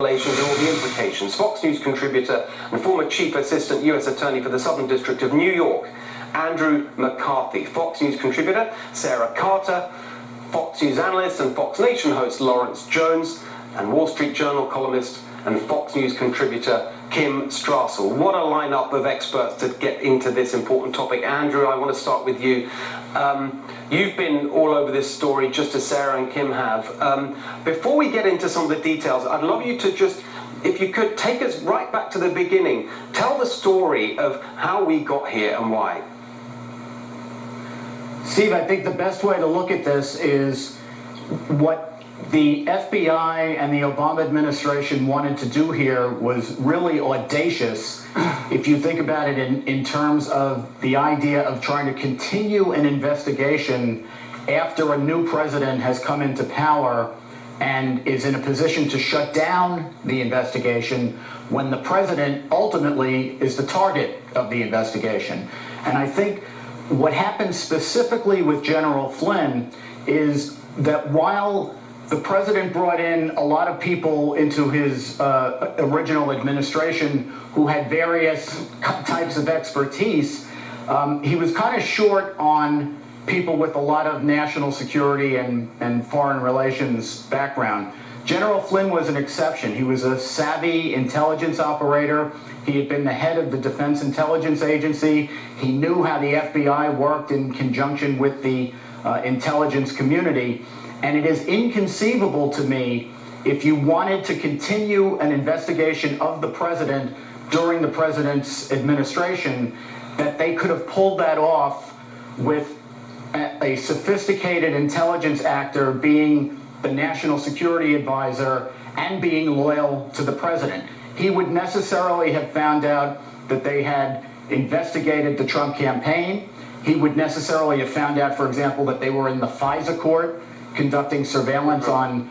Relations and all the implications. Fox News contributor and former Chief Assistant U.S. Attorney for the Southern District of New York, Andrew McCarthy. Fox News contributor Sarah Carter, Fox News analyst and Fox Nation host Lawrence Jones, and Wall Street Journal columnist and Fox News contributor Kim Strassel. What a lineup of experts to get into this important topic. Andrew, I want to start with you. You've been all over this story, just as Sarah and Kim have. Before we get into some of the details, I'd love you to just, if you could, take us right back to the beginning. Tell the story of how we got here and why. Steve, I think the best way to look at this is what the FBI and the Obama administration wanted to do here was really audacious, if you think about it in terms of the idea of trying to continue an investigation after a new president has come into power and is in a position to shut down the investigation when the president ultimately is the target of the investigation. And I think what happened specifically with General Flynn is that while the president brought in a lot of people into his original administration who had various types of expertise, he was kind of short on people with a lot of national security and foreign relations background. General Flynn was an exception. He was a savvy intelligence operator. He had been the head of the Defense Intelligence Agency. He knew how the FBI worked in conjunction with the intelligence community. And it is inconceivable to me, if you wanted to continue an investigation of the president during the president's administration, that they could have pulled that off with a sophisticated intelligence actor being the national security advisor and being loyal to the president. He would necessarily have found out that they had investigated the Trump campaign. He would necessarily have found out, for example, that they were in the FISA court conducting surveillance on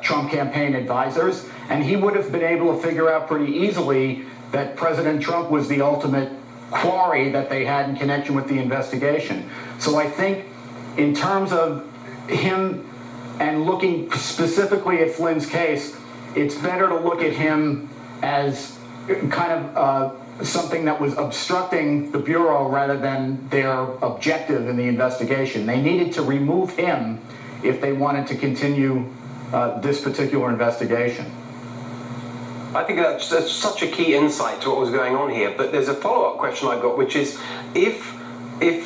Trump campaign advisors, and he would have been able to figure out pretty easily that President Trump was the ultimate quarry that they had in connection with the investigation. So I think in terms of him and looking specifically at Flynn's case, it's better to look at him as kind of something that was obstructing the Bureau rather than their objective in the investigation. They needed to remove him if they wanted to continue this particular investigation. I think that's such a key insight to what was going on here. But there's a follow-up question I got, which is, if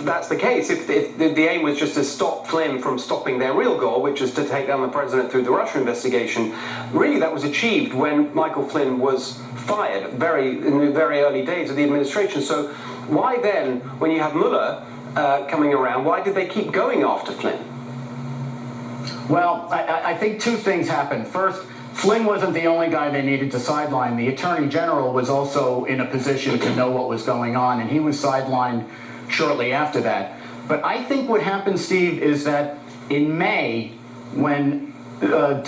that's the case, if the aim was just to stop Flynn from stopping their real goal, which is to take down the president through the Russia investigation, really that was achieved when Michael Flynn was fired in the very early days of the administration. So why then, when you have Mueller coming around, why did they keep going after Flynn? Well, I think two things happened. First, Flynn wasn't the only guy they needed to sideline. The Attorney General was also in a position to know what was going on, and he was sidelined shortly after that. But I think what happened, Steve, is that in May, when the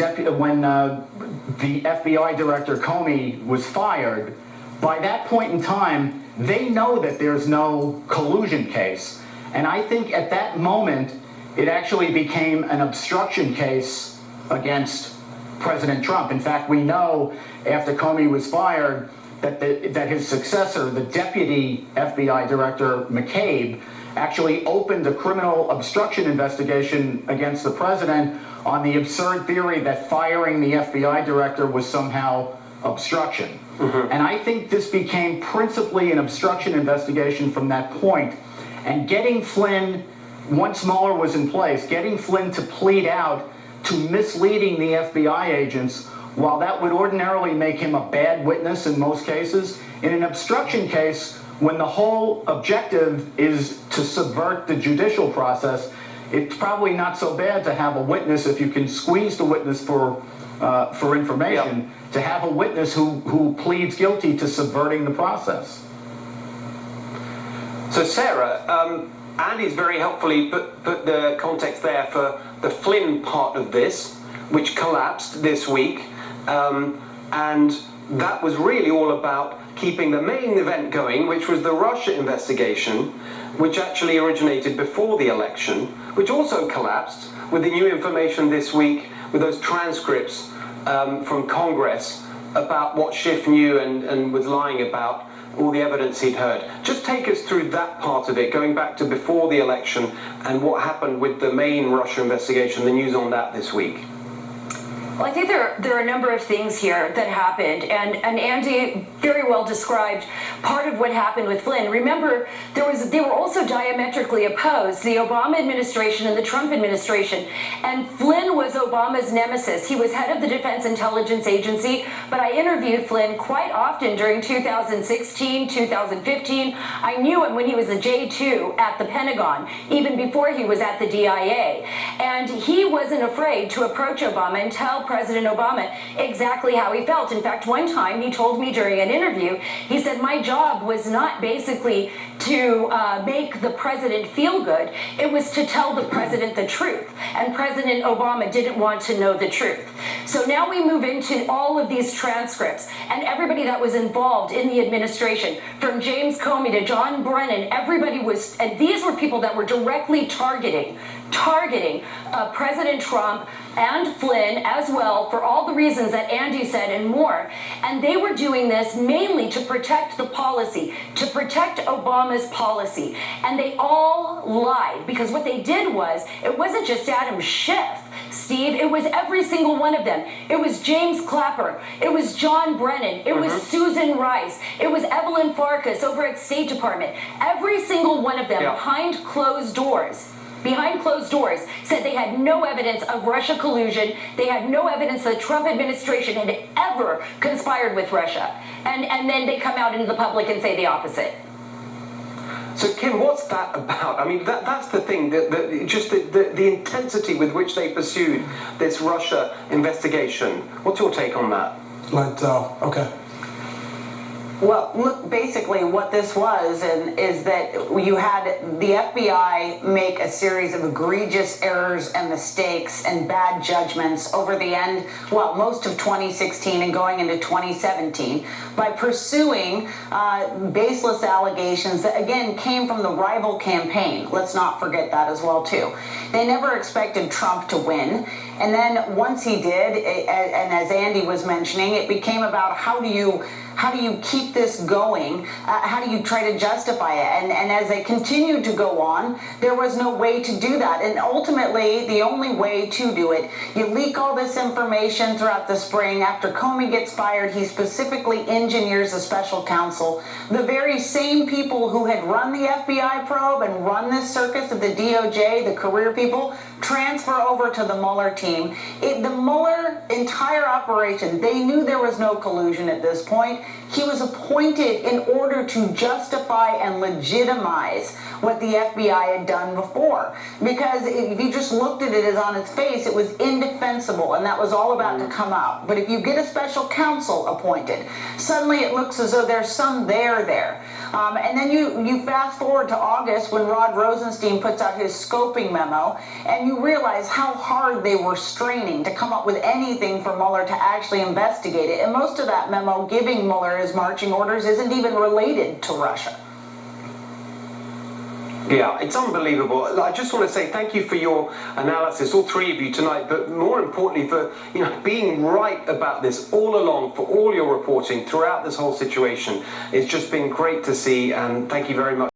FBI Director Comey was fired, by that point in time, they know that there's no collusion case. And I think at that moment, it actually became an obstruction case against President Trump. In fact, we know after Comey was fired that his successor, the deputy FBI director, McCabe, actually opened a criminal obstruction investigation against the president on the absurd theory that firing the FBI director was somehow obstruction. Mm-hmm. And I think this became principally an obstruction investigation from that point. And getting Flynn, once Mueller was in place, getting Flynn to plead out to misleading the FBI agents, while that would ordinarily make him a bad witness in most cases, in an obstruction case, when the whole objective is to subvert the judicial process, it's probably not so bad to have a witness, if you can squeeze the witness for information, to have a witness who pleads guilty to subverting the process. So Sarah, Andy's very helpfully put the context there for the Flynn part of this, which collapsed this week, and that was really all about keeping the main event going, which was the Russia investigation, which actually originated before the election, which also collapsed with the new information this week with those transcripts from Congress about what Schiff knew and was lying about, all the evidence he'd heard. Just take us through that part of it, going back to before the election and what happened with the main Russia investigation, the news on that this week. Well, I think there are a number of things here that happened, and Andy very well described part of what happened with Flynn. Remember, they were also diametrically opposed, the Obama administration and the Trump administration, and Flynn was Obama's nemesis. He was head of the Defense Intelligence Agency, but I interviewed Flynn quite often during 2016, 2015. I knew him when he was a J2 at the Pentagon, even before he was at the DIA, and he wasn't afraid to approach Obama and tell President Obama exactly how he felt. In fact, one time he told me during an interview, he said, my job was not basically to make the president feel good. It was to tell the president the truth. And President Obama didn't want to know the truth. So now we move into all of these transcripts and everybody that was involved in the administration, from James Comey to John Brennan, everybody was, and these were people that were directly targeting President Trump and Flynn as well, for all the reasons that Andy said and more. And they were doing this mainly to protect the policy, to protect Obama's policy. And they all lied, because what they did was, it wasn't just Adam Schiff, Steve, it was every single one of them. It was James Clapper, it was John Brennan, it was Susan Rice, it was Evelyn Farkas over at State Department. Every single one of them, behind closed doors, said they had no evidence of Russia collusion. They had no evidence the Trump administration had ever conspired with Russia. And then they come out into the public and say the opposite. So, Kim, what's that about? I mean, that's the thing, just the intensity with which they pursued this Russia investigation. What's your take on that? Okay. Well, look, basically what this was is that you had the FBI make a series of egregious errors and mistakes and bad judgments over the end, well, most of 2016 and going into 2017 by pursuing baseless allegations that, again, came from the rival campaign. Let's not forget that as well, too. They never expected Trump to win. And then once he did, and as Andy was mentioning, it became about how do you keep this going? How do you try to justify it? And as they continued to go on, there was no way to do that. And ultimately, the only way to do it, you leak all this information throughout the spring. After Comey gets fired, he specifically engineers a special counsel. The very same people who had run the FBI probe and run this circus of the DOJ, the career people, transfer over to the Mueller team. The Mueller entire operation, they knew there was no collusion at this point. He was appointed in order to justify and legitimize what the FBI had done before. Because if you just looked at it as on its face, it was indefensible, and that was all about to come out. But if you get a special counsel appointed, suddenly it looks as though there's some there. And then you fast forward to August when Rod Rosenstein puts out his scoping memo, and you realize how hard they were straining to come up with anything for Mueller to actually investigate it. And most of that memo giving Mueller his marching orders isn't even related to Russia. Yeah, it's unbelievable. I just want to say thank you for your analysis, all three of you tonight, but more importantly for being right about this all along, for all your reporting throughout this whole situation. It's just been great to see, and thank you very much.